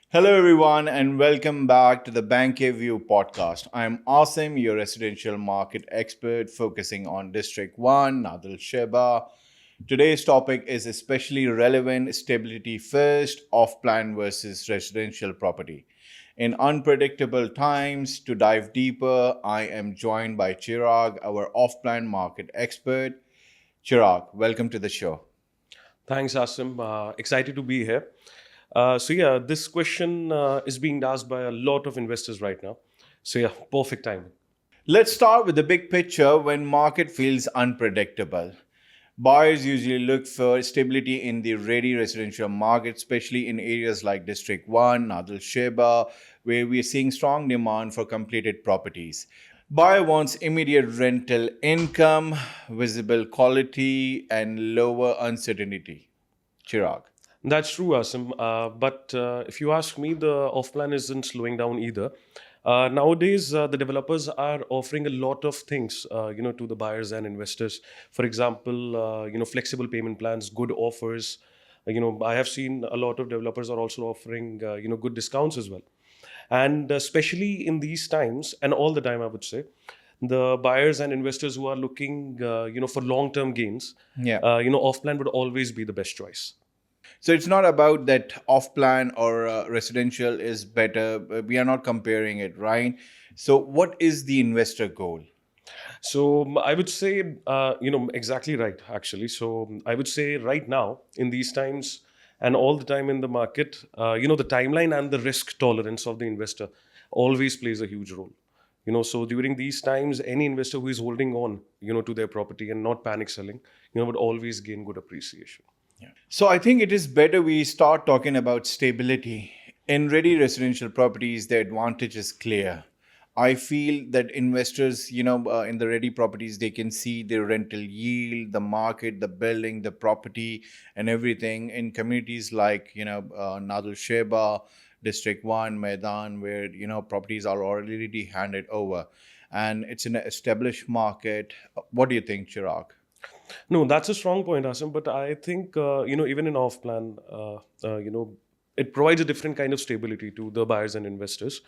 Hello, everyone, and welcome back to the Banke View podcast. I'm Asim, your residential market expert focusing on District 1, Nadal Sheba. Today's topic is especially relevant stability first, off plan versus residential property. In unpredictable times, to dive deeper, I am joined by Chirag, our off plan market expert. Chirag, welcome to the show. Thanks, Asim. Excited to be here. This question is being asked by a lot of investors right now. Perfect timing. Let's start with the big picture when market feels unpredictable. Buyers usually look for stability in the ready residential market, especially in areas like District 1, Nadal Sheba, where we are seeing strong demand for completed properties. Buyer wants immediate rental income, visible quality, and lower uncertainty. Chirag. That's true, Asim. But if you ask me, the off plan isn't slowing down either. Nowadays, the developers are offering a lot of things, to the buyers and investors. For example, flexible payment plans, good offers. I have seen a lot of developers are also offering, good discounts as well. And especially in these times, and all the time, I would say, the buyers and investors who are looking, for long-term gains, Yeah. off-plan would always be the best choice. So it's not about that off plan or residential is better. We are not comparing it, right? So, what is the investor goal? I would say, exactly right, actually. I would say right now, in these times, and all the time in the market, the timeline and the risk tolerance of the investor always plays a huge role. So during these times, any investor who is holding on, to their property and not panic selling, would always gain good appreciation. So I think it is better we start talking about stability. In ready residential properties, the advantage is clear. I feel that investors, in the ready properties, they can see the rental yield, the market, the building, the property, and everything. In communities like, Nadal Sheba, District 1, Maidan, where, properties are already handed over. And it's an established market. What do you think, Chirag? No, that's a strong point, Asim. But I think even in off plan, it provides a different kind of stability to the buyers and investors.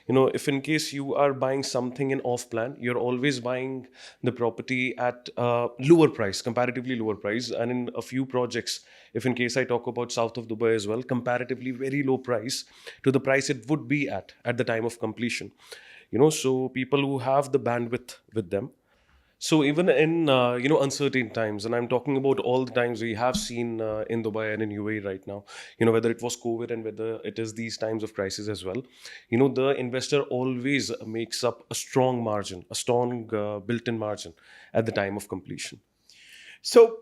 If in case you are buying something in off plan, you're always buying the property at lower price, comparatively lower price, and in a few projects, if in case I talk about south of Dubai as well, comparatively very low price to the price it would be at the time of completion. So people who have the bandwidth with them, so even in uncertain times, and I'm talking about all the times we have seen in Dubai and in UAE right now, whether it was COVID and whether it is these times of crisis as well, the investor always makes up a strong margin, a strong built-in margin at the time of completion. So,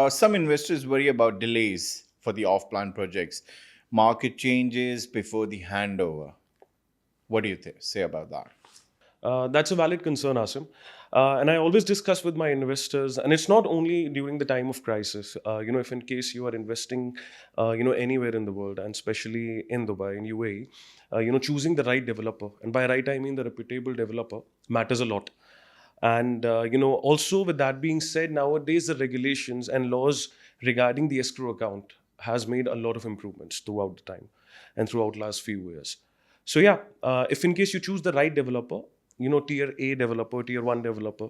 some investors worry about delays for the off plan projects, market changes before the handover. What do you say about that? That's a valid concern, Asim. And I always discuss with my investors, and it's not only during the time of crisis. If in case you are investing, anywhere in the world, and especially in Dubai, in UAE, choosing the right developer, and by right I mean the reputable developer, matters a lot. And also with that being said, nowadays the regulations and laws regarding the escrow account has made a lot of improvements throughout the time and throughout last few years. If in case you choose the right developer, tier A developer, tier one developer,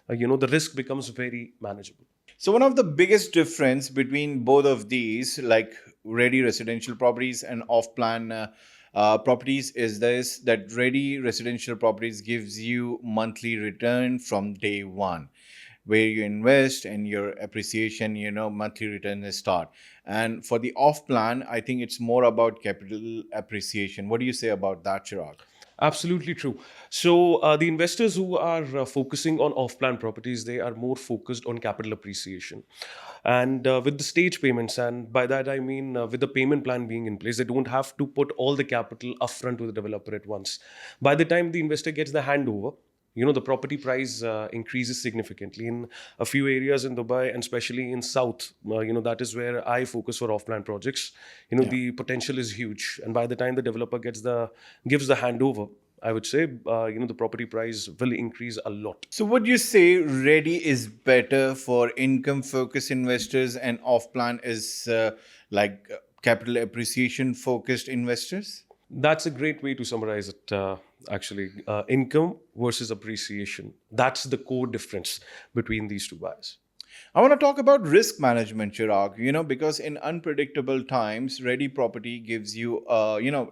the risk becomes very manageable. So, one of the biggest difference between both of these, like ready residential properties and off plan properties, is this that ready residential properties gives you monthly return from day one, where you invest and your appreciation, monthly return is start. And for the off plan, I think it's more about capital appreciation. What do you say about that, Chirag? Absolutely true. The investors who are focusing on off-plan properties, they are more focused on capital appreciation, and with the stage payments, and by that I mean with the payment plan being in place, they don't have to put all the capital upfront to the developer at once. By the time the investor gets the handover, the property price increases significantly in a few areas in Dubai, and especially in South. That is where I focus for off-plan projects. Yeah. The potential is huge, and by the time the developer gives the handover, I would say the property price will increase a lot. So, would you say ready is better for income focused investors and off plan is capital appreciation focused investors? That's a great way to summarize it, actually. Income versus appreciation. That's the core difference between these two buyers. I want to talk about risk management, Chirag, because in unpredictable times, ready property gives you,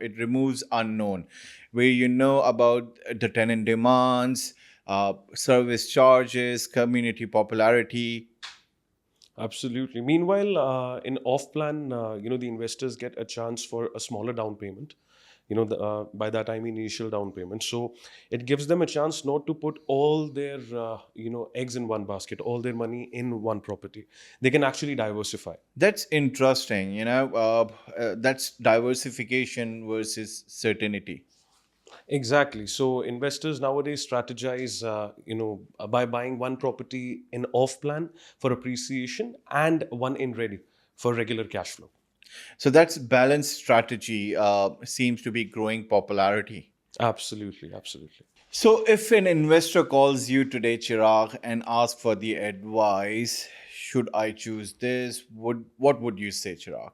it removes unknown, where you know about the tenant demands, service charges, community popularity. Absolutely. Meanwhile, in off-plan, the investors get a chance for a smaller down payment. By that I mean initial down payment. So it gives them a chance not to put all their, eggs in one basket, all their money in one property. They can actually diversify. That's interesting, that's diversification versus certainty. Exactly. So investors nowadays strategize, by buying one property in off-plan for appreciation and one in ready for regular cash flow. So that's balanced strategy seems to be growing popularity. Absolutely, absolutely. So, if an investor calls you today, Chirag, and asks for the advice, should I choose this? What would you say, Chirag?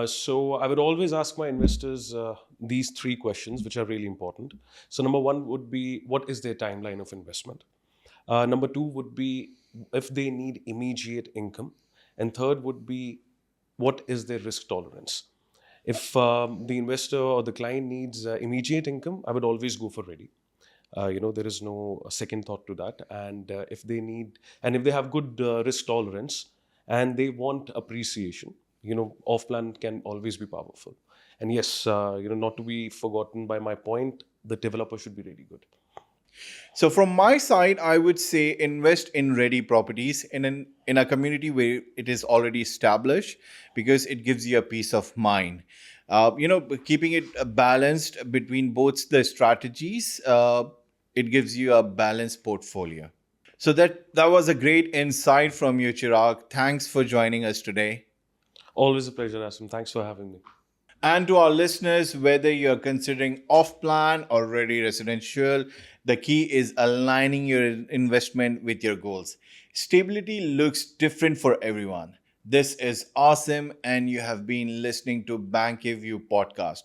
So I would always ask my investors these three questions, which are really important. So number one would be, what is their timeline of investment? Number two would be if they need immediate income, and third would be what is their risk tolerance. If the investor or the client needs immediate income, I would always go for ready. There is no second thought to that. And if they have good risk tolerance and they want appreciation, off plan can always be powerful. And yes, not to be forgotten by my point, the developer should be really good. So, from my side, I would say invest in ready properties in a community where it is already established, because it gives you a peace of mind. Keeping it balanced between both the strategies, it gives you a balanced portfolio. So that was a great insight from you, Chirag. Thanks for joining us today. Always a pleasure, Asim. Thanks for having me. And to our listeners, whether you're considering off plan or ready residential, the key is aligning your investment with your goals. Stability looks different for everyone. This is awesome, and you have been listening to Banke View podcast.